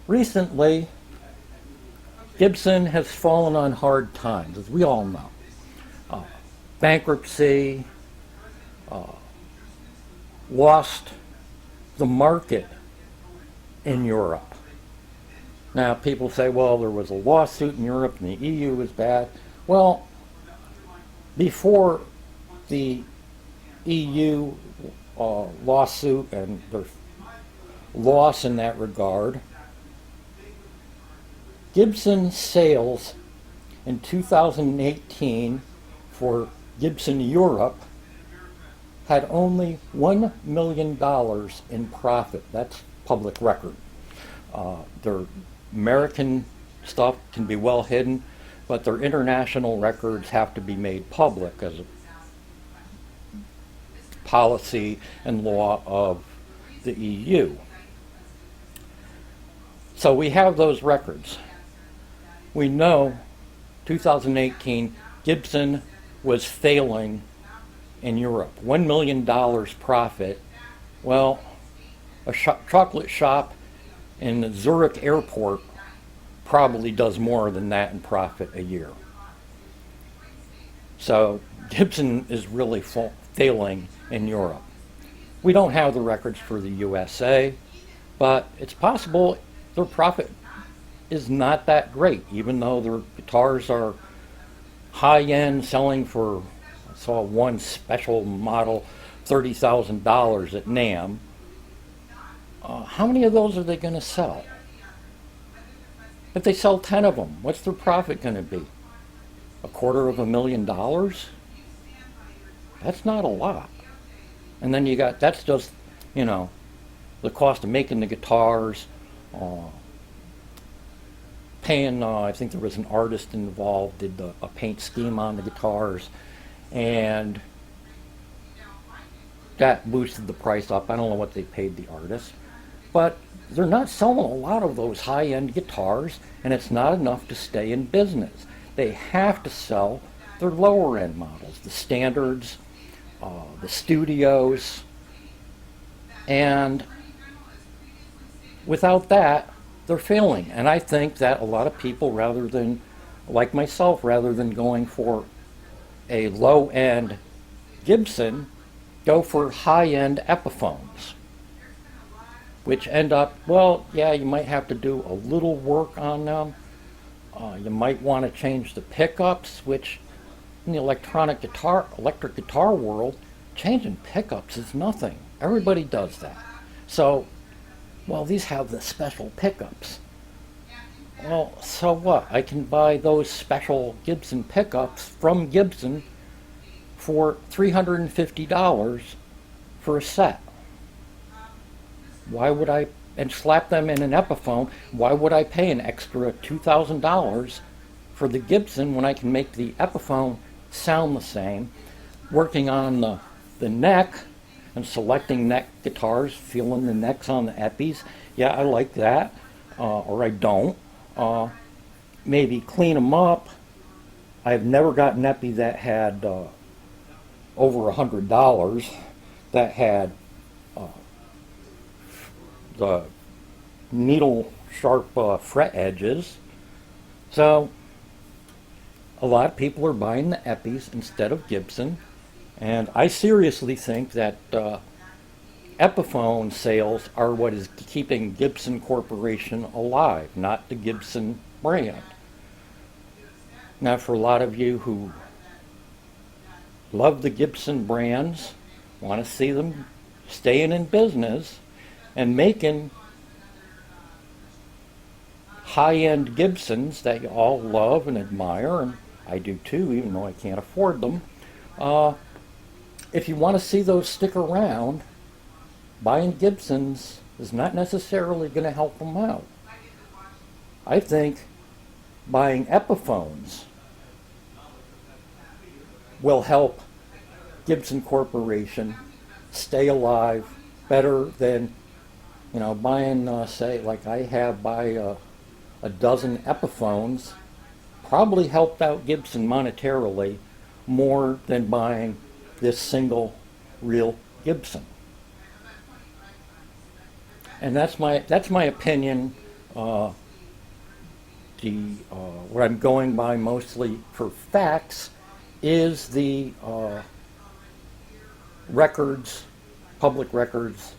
Recently, Gibson has fallen on hard times, as we all know. Uh, Bankruptcy, lost the market in Europe. Now, people say, well, there was a lawsuit in Europe and the EU was bad. Well, before the EU lawsuit and their loss in that regard, Gibson sales in 2018 for Gibson Europe had only $1 million in profit. That's public record. Their American stuff can be well hidden, but their international records have to be made public as a policy and law of the EU. So we have those records. We know 2018 Gibson was failing in Europe. $1 million profit. Well, a chocolate shop in the Zurich airport probably does more than that in profit a year. So Gibson is really failing in Europe. We don't have the records for the USA, but it's possible their profit is not that great, even though their guitars are high-end, selling for, I saw one special model, $30,000 at NAMM. How many of those are they going to sell? If they sell 10 of them, what's their profit going to be? $250,000? That's not a lot. And then you got, that's just, the cost of making the guitars, paying, I think there was an artist involved, did a paint scheme on the guitars, and that boosted the price up. I don't know what they paid the artist, but they're not selling a lot of those high-end guitars, and it's not enough to stay in business. They have to sell their lower-end models, the standards, the studios, and without that, they're failing. And I think that a lot of people, rather than, like myself, rather than going for a low-end Gibson, go for high-end Epiphones, which end up, well, yeah, you might have to do a little work on them. You might want to change the pickups, which in the electric guitar world, changing pickups is nothing. Everybody does that. So, well, these have the special pickups. Well, so what? I can buy those special Gibson pickups from Gibson for $350 for a set. Why would I, and slap them in an Epiphone, why would I pay an extra $2,000 for the Gibson when I can make the Epiphone sound the same? Working on the neck and selecting neck guitars, feeling the necks on the Epis. Yeah, I like that, or I don't. Maybe clean them up. I've never got an Epi that had over $100 that had the needle sharp fret edges. So a lot of people are buying the Epis instead of Gibson, and I seriously think that Epiphone sales are what is keeping Gibson Corporation alive, not the Gibson brand. Now, for a lot of you who love the Gibson brands, want to see them staying in business and making high-end Gibsons that you all love and admire, and I do too, even though I can't afford them. If you want to see those stick around, buying Gibsons is not necessarily going to help them out. I think buying Epiphones will help Gibson Corporation stay alive better than, buying, say, like I have, buy a dozen Epiphones, probably helped out Gibson monetarily more than buying this single real Gibson. And that's my opinion Uh, what I'm going by mostly for facts is the records, public records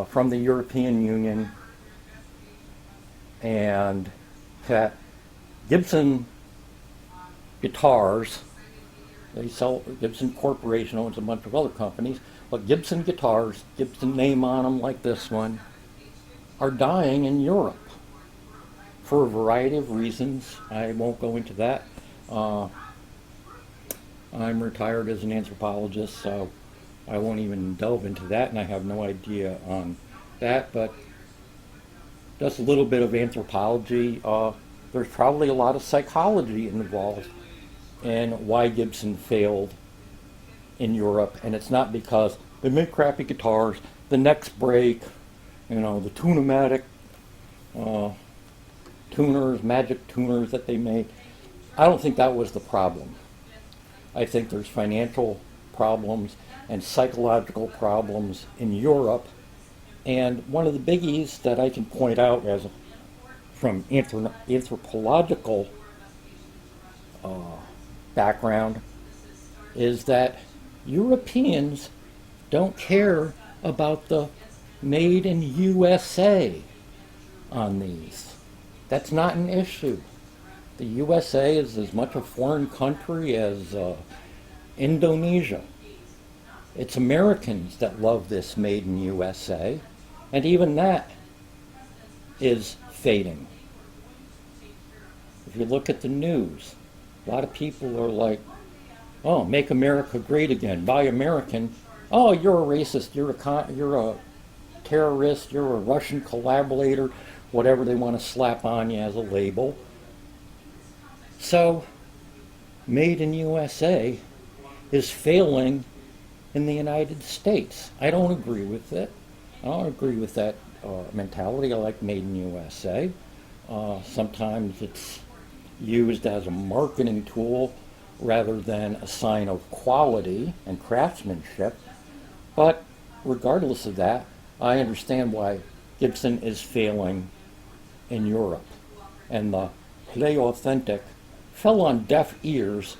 from the European Union, and that Gibson guitars, they sell, Gibson Corporation owns a bunch of other companies, but Gibson guitars, Gibson name on them like this one, are dying in Europe for a variety of reasons. I won't go into that. I'm retired as an anthropologist, so I won't even delve into that, and I have no idea on that, but just a little bit of anthropology. There's probably a lot of psychology involved in why Gibson failed in Europe, and it's not because they make crappy guitars, the necks break, the Tune-o-matic tuners, magic tuners that they make. I don't think that was the problem. I think there's financial problems and psychological problems in Europe. And one of the biggies that I can point out as from anthropological background is that Europeans don't care about the made in USA on these. That's not an issue. The USA is as much a foreign country as Indonesia. It's Americans that love this made in USA, and even that is fading. If you look at the news, a lot of people are like, oh, make America great again, buy American. Oh, you're a racist, you're a terrorist, you're a Russian collaborator, whatever they want to slap on you as a label. So, made in USA is failing in the United States. I don't agree with it. I don't agree with that mentality. I like made in USA. Sometimes it's used as a marketing tool rather than a sign of quality and craftsmanship. But regardless of that, I understand why Gibson is failing in Europe. And the Play Authentic fell on deaf ears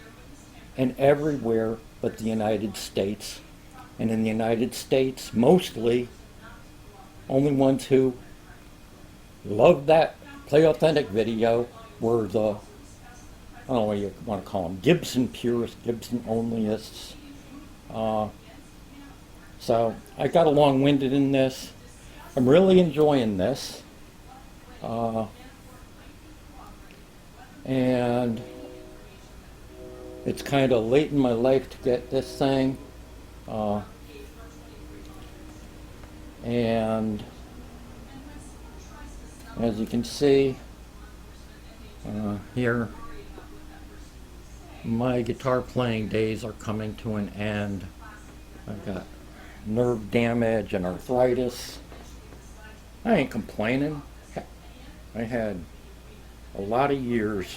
and everywhere but the United States. And in the United States, mostly, only ones who loved that Play Authentic video were the, I don't know what you want to call them, Gibson purists, Gibson onlyists. So I got a long-winded in this. I'm really enjoying this. And it's kind of late in my life to get this thing. And as you can see here, my guitar playing days are coming to an end. I've got nerve damage and arthritis. I ain't complaining. I had a lot of years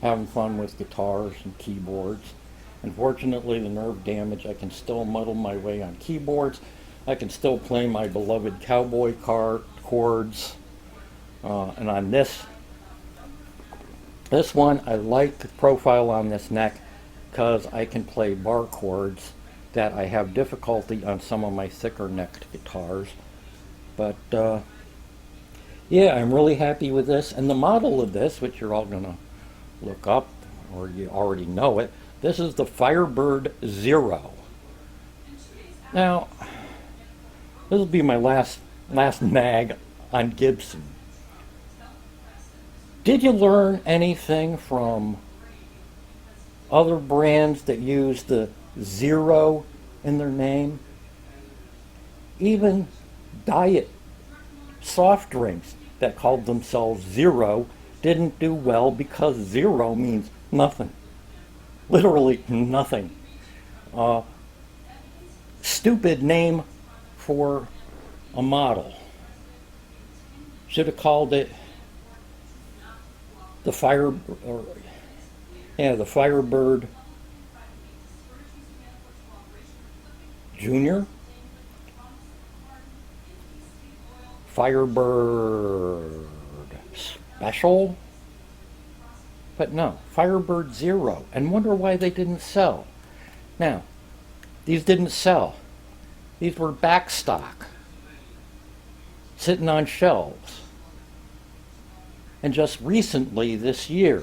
having fun with guitars and keyboards. Unfortunately, the nerve damage, I can still muddle my way on keyboards. I can still play my beloved cowboy chords. And on this one, I like the profile on this neck because I can play bar chords that I have difficulty on some of my thicker necked guitars. But yeah, I'm really happy with this. And the model of this, which you're all going to look up, or you already know it, this is the Firebird Zero. Now, this will be my last mag on Gibson. Did you learn anything from other brands that use the zero in their name? Even diet soft drinks that called themselves Zero didn't do well because zero means nothing. Literally nothing. Stupid name for a model. Should have called it the Firebird Junior. Firebird special. But no, Firebird Zero. And wonder why they didn't sell. Now, these didn't sell. These were back stock, sitting on shelves. And just recently this year,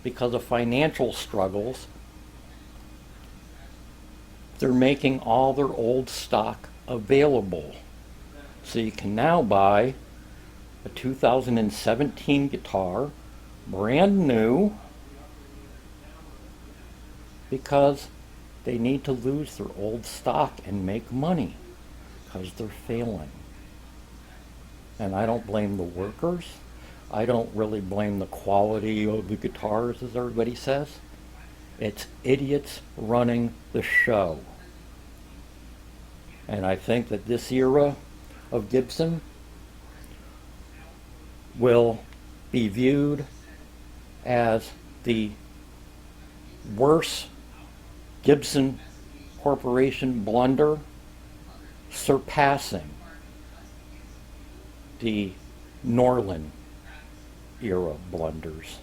because of financial struggles, they're making all their old stock available. So you can now buy a 2017 guitar, brand new, because they need to lose their old stock and make money because they're failing. And I don't blame the workers. I don't really blame the quality of the guitars, as everybody says. It's idiots running the show. And I think that this era of Gibson will be viewed as the worst Gibson Corporation blunder, surpassing the Norlin era blunders.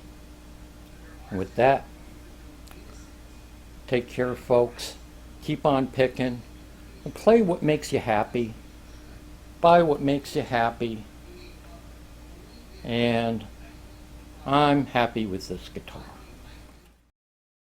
And with that, take care, folks. Keep on picking and play what makes you happy. Buy what makes you happy. And I'm happy with this guitar.